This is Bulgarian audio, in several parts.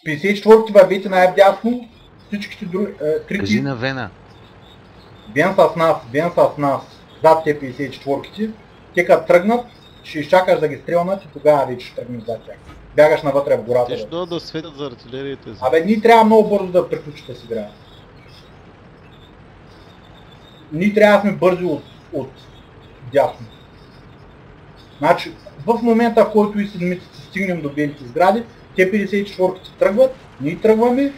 54-ти вървите най-вдясно, всичките други... Кажи на Вена. Вен с нас, зад те 54-ките, те като тръгнат, ще изчакаш да ги стрелнат и тогава вече ще тръгнеш зад тях. Бягаш навътре в гората. Те ще дойдат да светят за артилерията. Абе, ние трябва много бързо да приключите с игра. Ние трябва да сме бързи от дясно. Значи, в момента, в който и седмиците стигнем до белите сгради, те 54-ките тръгват, ние тръгваме,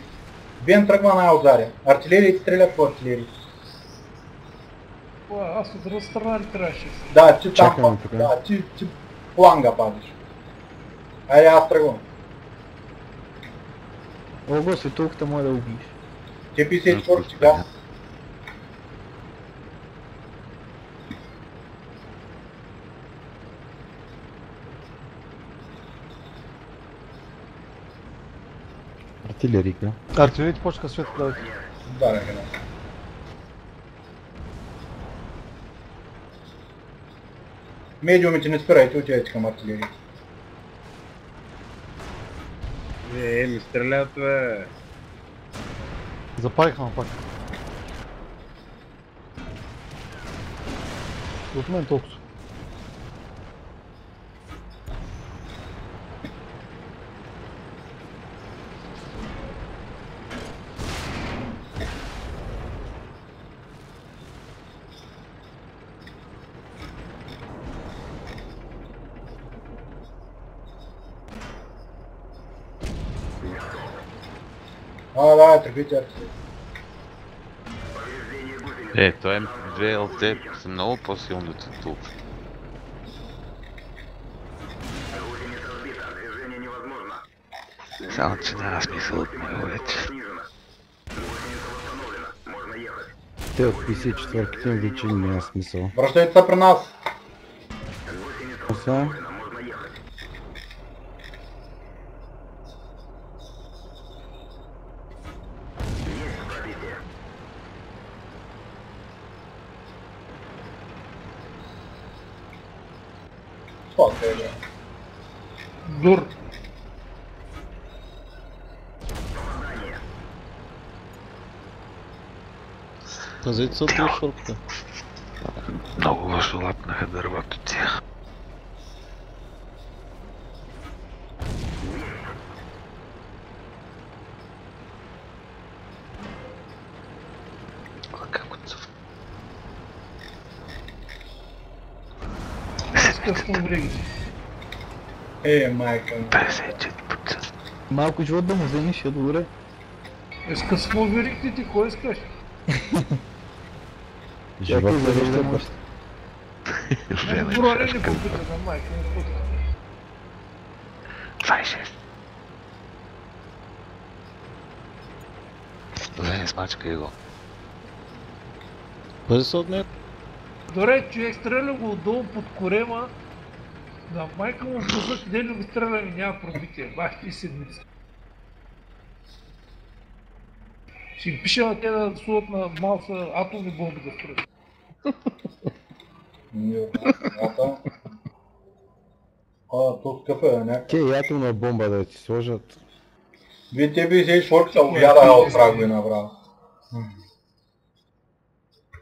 Вен тръгва най-отзаря. Артилерията стрелят по артилерията. Аз от друга страна ли трябваше? Да, ти там, да, ти планга пазиш. Айде, аз тръгвам. Ого, светулката може да убиеш. Те 54-ките газ. Артилерика. Артилерията почка свет да давайте. Да, не гна. Медиумите не спирайте, отидете към артилерията. Ми стрелят, бе. Запалихме пак. От мен толкова. Да, тръгвайте артилерията. Той М2 ЛТ са много по-силни от това. Само че няма смисъл от него вече. Те от 54-ките им вече няма смисъл. Връщайте се при нас. Сега? Дур. Казайте са от шорпата. Много лошо лапнаха дървото тия. Скъсно вреги. Майка. 54%. Малко живот да му вземеш, е добре. Скъсно веригите ти, кой искаш? Живот да вижда може. Броя не попита на майка, не пуска. 26. Вене, смачкай го. Бъде се от него. Добре, човек стреля го отдолу под корема. На майка му въздух, къде ли го стреля и няма пробитие. Бах ти седмица. Ще им пиша на те да суват на малса атомни бомби да строят. То скъпа е някакъв. Те и атомна бомба да ти сложат. Вие те би се шорката обядаха от прагове направо.